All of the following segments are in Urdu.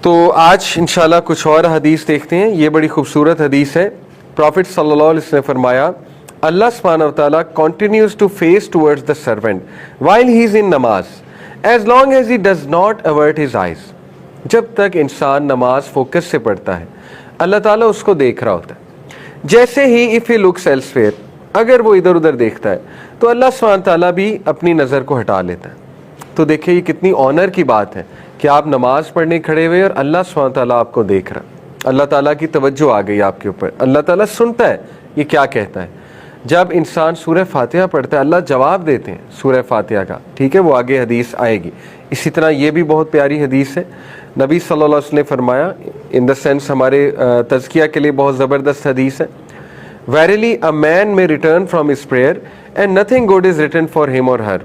تو آج انشاءاللہ کچھ اور حدیث دیکھتے ہیں. یہ بڑی خوبصورت حدیث ہے. پروفٹ صلی اللہ علیہ وسلم نے فرمایا اللہ سبحانہ و تعالیٰ continues to face towards the servant while he is in namaz as long as he does not avert his eyes. جب تک انسان نماز فوکس سے پڑھتا ہے اللہ تعالیٰ اس کو دیکھ رہا ہوتا ہے. جیسے ہی if he looks elsewhere, اگر وہ ادھر ادھر دیکھتا ہے تو اللہ سبحانہ تعالیٰ بھی اپنی نظر کو ہٹا لیتا ہے. تو دیکھیں یہ کتنی آنر کی بات ہے کہ آپ نماز پڑھنے کھڑے ہوئے اور اللہ سبحانہ تعالیٰ آپ کو دیکھ رہا. اللہ تعالیٰ کی توجہ آ گئی آپ کے اوپر. اللہ تعالیٰ سنتا ہے یہ کیا کہتا ہے. جب انسان سورہ فاتحہ پڑھتا ہے اللہ جواب دیتے ہیں سورہ فاتحہ کا. ٹھیک ہے, وہ آگے حدیث آئے گی. اسی طرح یہ بھی بہت پیاری حدیث ہے. نبی صلی اللہ علیہ وسلم نے فرمایا ان دا سینس ہمارے تزکیہ کے لیے بہت زبردست حدیث ہے. Verily a man may return from his prayer and nothing good is written for him or her,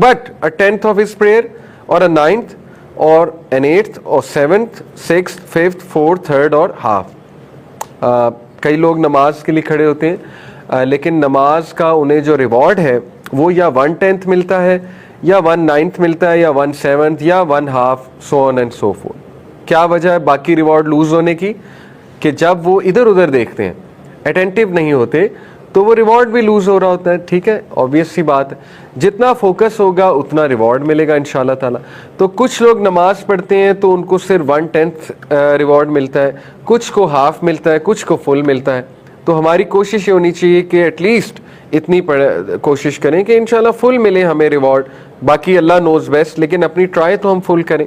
but a tenth of his prayer or a ninth or an eighth or seventh, sixth, fifth, fourth, third اور half. کئی لوگ نماز کے لیے کھڑے ہوتے ہیں لیکن نماز کا انہیں جو ریوارڈ ہے وہ یا 1/10 ملتا ہے یا 1/9 ملتا ہے یا 1/7 یا 1/2 so on and so forth. کیا وجہ ہے باقی ریوارڈ لوز ہونے کی؟ کہ جب وہ ادھر ادھر دیکھتے ہیں اٹینٹیو نہیں ہوتے تو وہ ریوارڈ بھی لوز ہو رہا ہوتا ہے. ٹھیک ہے, آبویس سی بات ہے. جتنا فوکس ہوگا اتنا ریوارڈ ملے گا انشاءاللہ تعالیٰ. تو کچھ لوگ نماز پڑھتے ہیں تو ان کو صرف 1/10 ریوارڈ ملتا ہے, کچھ کو ہاف ملتا ہے, کچھ کو فل ملتا ہے. تو ہماری کوشش یہ ہونی چاہیے کہ ایٹ لیسٹ اتنی کوشش کریں کہ انشاءاللہ فل ملے ہمیں ریوارڈ. باقی اللہ نوز بیسٹ, لیکن اپنی ٹرائی تو ہم فل کریں.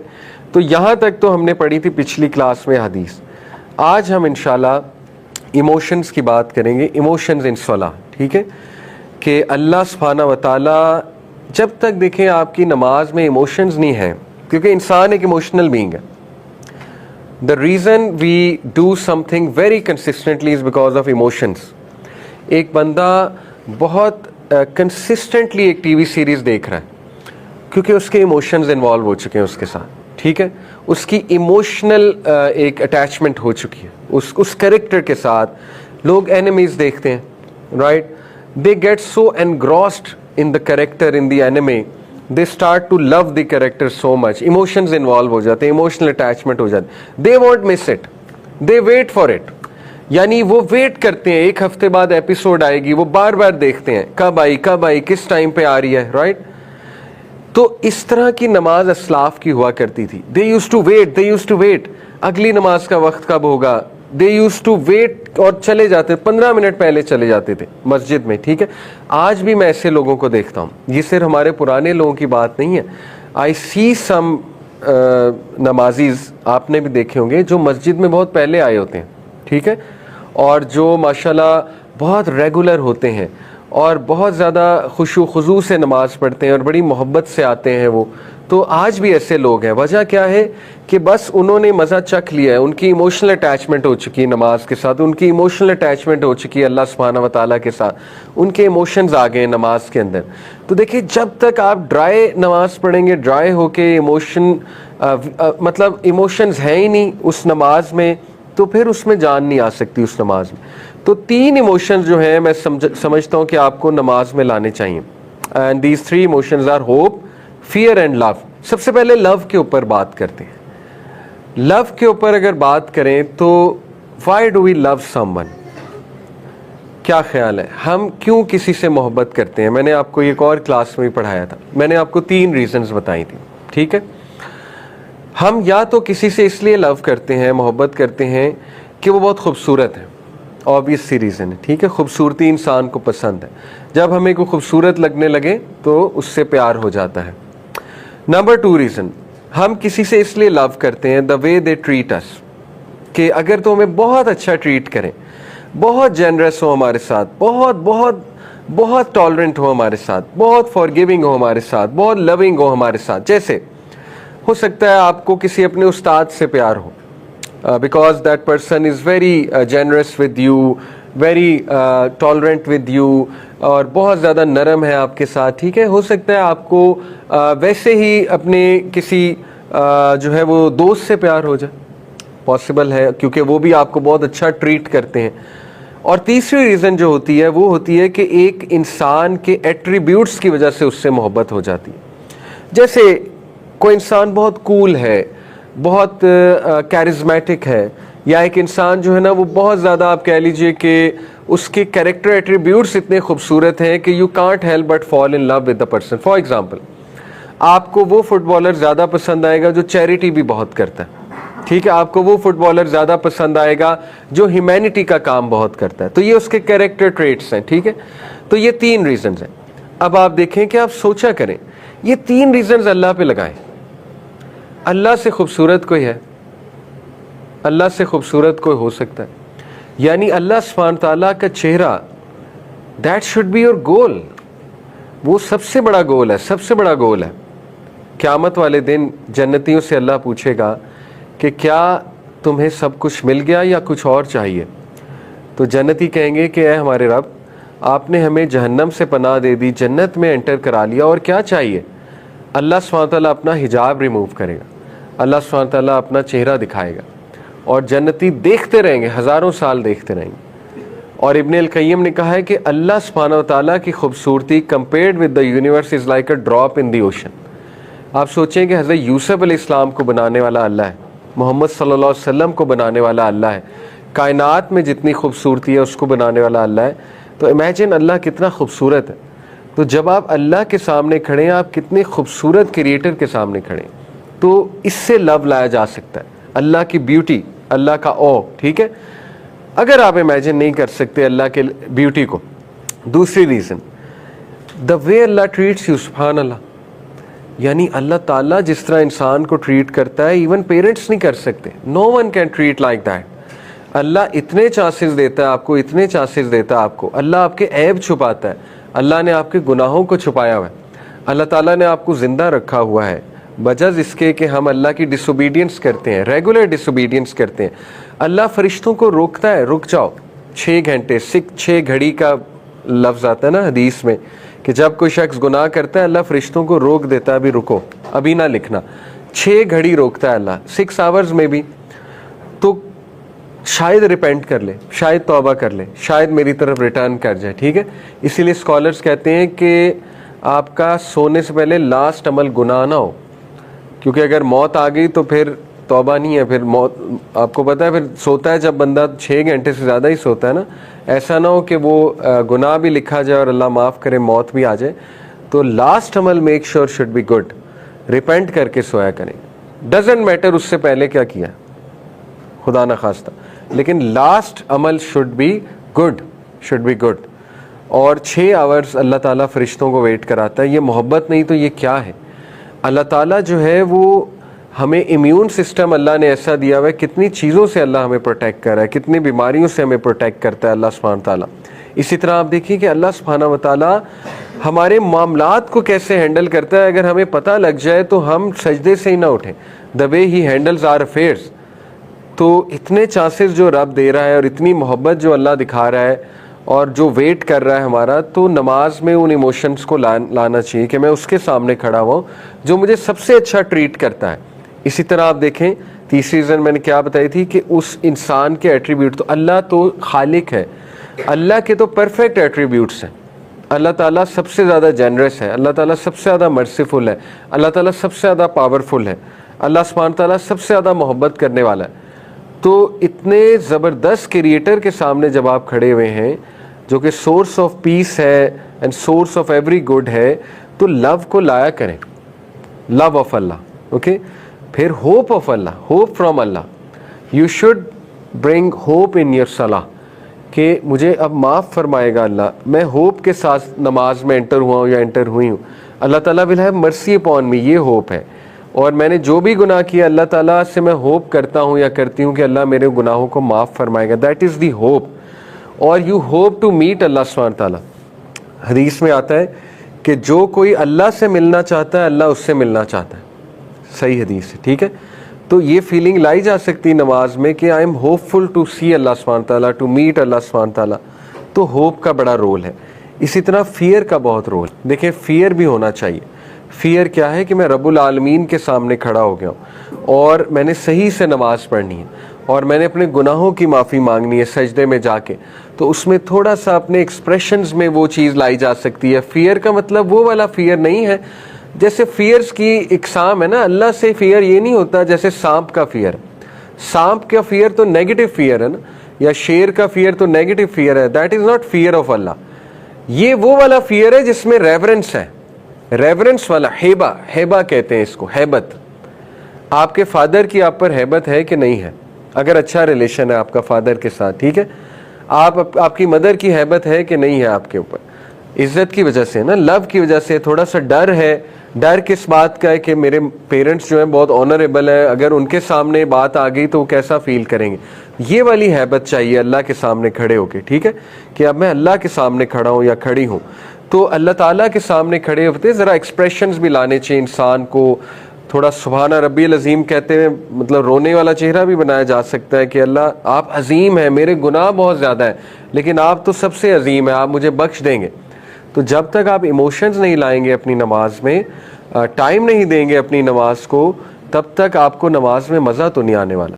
تو یہاں تک تو ہم نے پڑھی تھی پچھلی کلاس میں حدیث. آج ہم انشاءاللہ ایموشنز کی بات کریں گے. ایموشنز ان صلاح. ٹھیک ہے, کہ اللہ سبحانہ و تعالیٰ جب تک دیکھیں آپ کی نماز میں ایموشنز نہیں ہیں, کیونکہ انسان ایک ایموشنل بینگ ہے. The reason we do something very consistently is because of emotions. ایک بندہ بہت کنسسٹنٹلی ایک ٹی وی سیریز دیکھ رہا ہے کیونکہ اس کے ایموشنز انوالو ہو چکے ہیں اس کے ساتھ. ٹھیک ہے, اس کی ایموشنل ایک اٹیچمنٹ ہو چکی ہے اس کریکٹر کے ساتھ. لوگ اینیمیز دیکھتے ہیں, right, they get so engrossed in the character in the anime, they start to love the character so much. Emotions involve ہو جاتے ہیں, ایموشنل اٹیچمنٹ ہو جاتے ہیں. They want miss it, they wait for it. یعنی وہ ویٹ کرتے ہیں, ایک ہفتے بعد ایپیسوڈ آئے گی, وہ بار بار دیکھتے ہیں کب آئی کس ٹائم پہ آ رہی ہے, رائٹ. تو اس طرح کی نماز اسلاف کی ہوا کرتی تھی. دے یوز ٹو ویٹ اگلی نماز کا وقت کب ہوگا. دے یوز ٹو ویٹ اور چلے جاتے, 15 منٹ پہلے چلے جاتے تھے مسجد میں. ٹھیک ہے, آج بھی میں ایسے لوگوں کو دیکھتا ہوں. یہ صرف ہمارے پرانے لوگوں کی بات نہیں ہے. آئی سی سم نمازیز, آپ نے بھی دیکھے ہوں گے, جو مسجد میں بہت پہلے آئے ہوتے ہیں. ٹھیک ہے, اور جو ماشاءاللہ بہت ریگولر ہوتے ہیں اور بہت زیادہ خشوع و خضوع سے نماز پڑھتے ہیں اور بڑی محبت سے آتے ہیں وہ. تو آج بھی ایسے لوگ ہیں. وجہ کیا ہے کہ بس انہوں نے مزہ چکھ لیا ہے, ان کی ایموشنل اٹیچمنٹ ہو چکی ہے نماز کے ساتھ, ان کی ایموشنل اٹیچمنٹ ہو چکی ہے اللہ سبحانہ و تعالیٰ کے ساتھ, ان کے ایموشنز آ گئے ہیں نماز کے اندر. تو دیکھیں جب تک آپ ڈرائی نماز پڑھیں گے, ڈرائی ہو کے مطلب ایموشنز ہیں ہی نہیں اس نماز میں, تو پھر اس میں جان نہیں آ سکتی اس نماز میں. تو 3 ایموشنز جو ہیں میں سمجھتا ہوں کہ آپ کو نماز میں لانے چاہیے. And these 3 emotions are hope, fear and love. سب سے پہلے لو کے اوپر بات کرتے ہیں. لو کے اوپر اگر بات کریں تو why do we love someone. کیا خیال ہے ہم کیوں کسی سے محبت کرتے ہیں؟ میں نے آپ کو ایک اور کلاس میں بھی پڑھایا تھا, میں نے آپ کو 3 ریزنز بتائی تھی. ٹھیک ہے, ہم یا تو کسی سے اس لیے لو کرتے ہیں, محبت کرتے ہیں کہ وہ بہت خوبصورت ہے, آبویس سی ریزن ہے. ٹھیک ہے, خوبصورتی انسان کو پسند ہے. جب ہمیں کوئی خوبصورت لگنے لگے تو اس سے پیار ہو جاتا ہے. نمبر 2 ریزن, ہم کسی سے اس لیے لو کرتے ہیں دا وے دے ٹریٹ اس, کہ اگر تو ہمیں بہت اچھا ٹریٹ کریں, بہت جنرس ہو ہمارے ساتھ, بہت بہت بہت ٹالرنٹ ہو ہمارے ساتھ, بہت فارگیونگ ہو ہمارے ساتھ, بہت لونگ ہو ہمارے ساتھ. جیسے ہو سکتا ہے آپ کو کسی اپنے استاد سے پیار ہو, because that person is very generous with you, very tolerant with you, اور بہت زیادہ نرم ہے آپ کے ساتھ. ٹھیک ہے, ہو سکتا ہے آپ کو ویسے ہی اپنے کسی جو ہے وہ دوست سے پیار ہو جائے, پاسبل ہے, کیونکہ وہ بھی آپ کو بہت اچھا ٹریٹ کرتے ہیں. اور تیسری ریزن جو ہوتی ہے وہ ہوتی ہے کہ ایک انسان کے ایٹریبیوٹس کی وجہ سے اس سے محبت ہو جاتی ہے. جیسے کوئی انسان بہت کول ہے, بہت کیرزمیٹک ہے، یا ایک انسان جو ہے نا وہ بہت زیادہ آپ کہہ لیجئے کہ اس کے کریکٹر ایٹریبیوٹس اتنے خوبصورت ہیں کہ you can't help but fall in love with the person. For example آپ کو وہ فٹ بالر زیادہ پسند آئے گا جو چیریٹی بھی بہت کرتا ہے، ٹھیک ہے، آپ کو وہ فٹ بالر زیادہ پسند آئے گا جو ہیومینٹی کا کام بہت کرتا ہے. تو یہ اس کے کریکٹر ٹریٹس ہیں، ٹھیک ہے. تو یہ 3 ریزنز ہیں. اب آپ دیکھیں کہ آپ سوچا کریں، یہ 3 ریزنز اللہ پہ لگائیں. اللہ سے خوبصورت کوئی ہے؟ اللہ سے خوبصورت کوئی ہو سکتا ہے؟ یعنی اللہ سبحانہ تعالیٰ کا چہرہ، that should be your goal. وہ سب سے بڑا گول ہے، سب سے بڑا گول ہے. قیامت والے دن جنتیوں سے اللہ پوچھے گا کہ کیا تمہیں سب کچھ مل گیا یا کچھ اور چاہیے؟ تو جنتی کہیں گے کہ اے ہمارے رب، آپ نے ہمیں جہنم سے پناہ دے دی، جنت میں انٹر کرا لیا، اور کیا چاہیے؟ اللہ سبحانہ تعالیٰ اپنا حجاب ریموو کرے گا، اللہ سبحانہ تعالیٰ اپنا چہرہ دکھائے گا، اور جنتی دیکھتے رہیں گے، ہزاروں سال دیکھتے رہیں گے. اور ابن القیم نے کہا ہے کہ اللہ سبحانہ تعالیٰ کی خوبصورتی compared with the universe is like a drop in the ocean. آپ سوچیں کہ حضرت یوسف علیہ السلام کو بنانے والا اللہ ہے، محمد صلی اللہ علیہ وسلم کو بنانے والا اللہ ہے، کائنات میں جتنی خوبصورتی ہے اس کو بنانے والا اللہ ہے. تو امیجن اللہ کتنا خوبصورت ہے. تو جب آپ اللہ کے سامنے کھڑے ہیں، آپ کتنے خوبصورت کریٹر کے سامنے کھڑے ہیں، تو اس سے لو لایا جا سکتا ہے، اللہ کی بیوٹی، اللہ کا او، ٹھیک ہے. اگر آپ امیجن نہیں کر سکتے اللہ کے بیوٹی کو. دوسری reason, the way Allah traits you, سبحان اللہ. یعنی اللہ تعالیٰ جس طرح انسان کو ٹریٹ کرتا ہے ایون پیرنٹس نہیں کر سکتے. No one can treat like that. اللہ اتنے چانسز دیتا ہے آپ کو، اتنے چانسز دیتا ہے آپ کو. اللہ آپ کے عیب چھپاتا ہے، اللہ نے آپ کے گناہوں کو چھپایا ہوا ہے. اللہ تعالیٰ نے آپ کو زندہ رکھا ہوا ہے بجز اس کے کہ ہم اللہ کی ڈس اوبیڈینس کرتے ہیں، ریگولر ڈس اوبیڈینس کرتے ہیں. اللہ فرشتوں کو روکتا ہے، رک جاؤ 6 گھنٹے، 6 گھڑی کا لفظ آتا ہے نا حدیث میں کہ جب کوئی شخص گناہ کرتا ہے اللہ فرشتوں کو روک دیتا ہے، ابھی رکو، ابھی نہ لکھنا. 6 گھڑی روکتا ہے اللہ، 6 آورز میں بھی. تو شاید ریپینٹ کر لے، شاید توبہ کر لے، شاید میری طرف ریٹرن کر جائے، ٹھیک ہے. اسی لیے اسکالرس کہتے ہیں کہ آپ کا سونے سے پہلے لاسٹ عمل گناہ نہ ہو، کیونکہ اگر موت آ گئی تو پھر توبہ نہیں ہے. پھر موت، آپ کو پتہ ہے پھر سوتا ہے جب بندہ 6 گھنٹے سے زیادہ ہی سوتا ہے نا، ایسا نہ ہو کہ وہ گناہ بھی لکھا جائے اور اللہ معاف کرے موت بھی آ جائے. تو لاسٹ عمل make sure should be good, repent کر کے سویا کریں. ڈزنٹ میٹر اس سے پہلے کیا کیا، خدا نہ خواستہ، لیکن لاسٹ عمل should be good, should be good. اور 6 آورز اللہ تعالیٰ فرشتوں کو ویٹ کراتا ہے. یہ محبت نہیں تو یہ کیا ہے؟ اللہ تعالیٰ جو ہے وہ ہمیں امیون سسٹم اللہ نے ایسا دیا ہوا ہے، کتنی چیزوں سے اللہ ہمیں پروٹیکٹ کر رہا ہے، کتنی بیماریوں سے ہمیں پروٹیکٹ کرتا ہے اللہ سبحانہ تعالیٰ. اسی طرح آپ دیکھیں کہ اللہ سبحانہ و تعالیٰ ہمارے معاملات کو کیسے ہینڈل کرتا ہے. اگر ہمیں پتہ لگ جائے تو ہم سجدے سے ہی نہ اٹھیں. دا وے ہی ہینڈلز آر افیئرز. تو اتنے چانسز جو رب دے رہا ہے اور اتنی محبت جو اللہ دکھا رہا ہے اور جو ویٹ کر رہا ہے ہمارا، تو نماز میں ان ایموشنز کو لانا چاہیے کہ میں اس کے سامنے کھڑا ہوں جو مجھے سب سے اچھا ٹریٹ کرتا ہے. اسی طرح آپ دیکھیں تیسری ریزن میں نے کیا بتائی تھی کہ اس انسان کے ایٹریبیوٹ، تو اللہ تو خالق ہے، اللہ کے تو پرفیکٹ ایٹریبیوٹس ہیں. اللہ تعالیٰ سب سے زیادہ جنرس ہے، اللہ تعالیٰ سب سے زیادہ مرسیفل ہے، اللہ تعالیٰ سب سے زیادہ پاورفل ہے، اللہ سبحانہ تعالیٰ سب سے زیادہ محبت کرنے والا ہے. تو اتنے زبردست کریٹر کے سامنے جب آپ کھڑے ہوئے ہیں جو کہ سورس آف پیس ہے and source of every good ہے، تو لو کو لایا کریں، لو آف اللہ. اوکے. پھر hope of Allah, hope from Allah. You should bring hope in your صلاح کہ مجھے اب معاف فرمائے گا اللہ، میں ہوپ کے ساتھ نماز میں انٹر ہوا ہوں یا انٹر ہوئی ہوں. اللہ تعالیٰ ول ہیو مرسی اپون می، یہ ہوپ ہے. اور میں نے جو بھی گناہ کیا اللہ تعالیٰ سے میں ہوپ کرتا ہوں یا کرتی ہوں کہ اللہ میرے گناہوں کو معاف فرمائے گا. That is the hope. اور یو ہوپ ٹو میٹ اللہ سبحانہ تعالیٰ. حدیث میں آتا ہے کہ جو کوئی اللہ سے ملنا چاہتا ہے اللہ اس سے ملنا چاہتا ہے. صحیح حدیث ہے، ٹھیک ہے. تو یہ فیلنگ لائی جا سکتی نماز میں کہ I am hopeful to see اللہ سبحانہ تعالیٰ، ٹو میٹ اللہ سبحانہ تعالیٰ. تو ہوپ کا بڑا رول ہے. اسی طرح فیئر کا بہت رول. دیکھیں فیئر بھی ہونا چاہیے. فیئر کیا ہے کہ میں رب العالمین کے سامنے کھڑا ہو گیا ہوں اور میں نے صحیح سے نماز پڑھنی ہے اور میں نے اپنے گناہوں کی معافی مانگنی ہے سجدے میں جا کے. تو اس میں تھوڑا سا اپنے ایکسپریشنز میں وہ چیز لائی جا سکتی ہے. فیئر کا مطلب وہ والا فیئر نہیں ہے جیسے فیئرس کی اقسام ہے نا, اللہ سے فیئر یہ نہیں ہوتا جیسے سانپ کا فیئر. سانپ کا فیئر تو نیگیٹو فیئر ہے نا, یا شیر کا فیئر تو نیگیٹو فیئر ہے. That is not fear of اللہ. یہ وہ والا فیئر ہے جس میں ریورنس ہے, ریورنس والا. ہیبا, ہیبا کہتے ہیں اس کو, ہیبت. آپ کے فادر کی آپ پر ہیبت ہے کہ نہیں ہے؟ اگر اچھا ریلیشن ہے آپ کا فادر کے ساتھ, ٹھیک ہے, آپ کی مدر کی ہیبت ہے کہ نہیں ہے آپ کے اوپر؟ عزت کی وجہ سے نا, لو کی وجہ سے. تھوڑا سا ڈر ہے. ڈر کس بات کا ہے کہ میرے پیرنٹس جو ہیں بہت آنریبل ہیں, اگر ان کے سامنے بات آ گئی تو وہ کیسا فیل کریں گے. یہ والی ہیبت چاہیے اللہ کے سامنے کھڑے ہو کے, ٹھیک ہے, کہ اب میں اللہ کے سامنے کھڑا ہوں یا کھڑی ہوں. تو اللہ تعالیٰ کے سامنے کھڑے ہوتے ذرا ایکسپریشنز بھی لانے چاہیے انسان کو. تھوڑا سبحان ربی العظیم کہتے ہیں, مطلب رونے والا چہرہ بھی بنایا جا سکتا ہے کہ اللہ آپ عظیم ہیں, میرے گناہ بہت زیادہ ہیں, لیکن آپ تو سب سے عظیم ہیں, آپ مجھے بخش دیں گے. تو جب تک آپ ایموشنز نہیں لائیں گے اپنی نماز میں, ٹائم نہیں دیں گے اپنی نماز کو, تب تک آپ کو نماز میں مزہ تو نہیں آنے والا.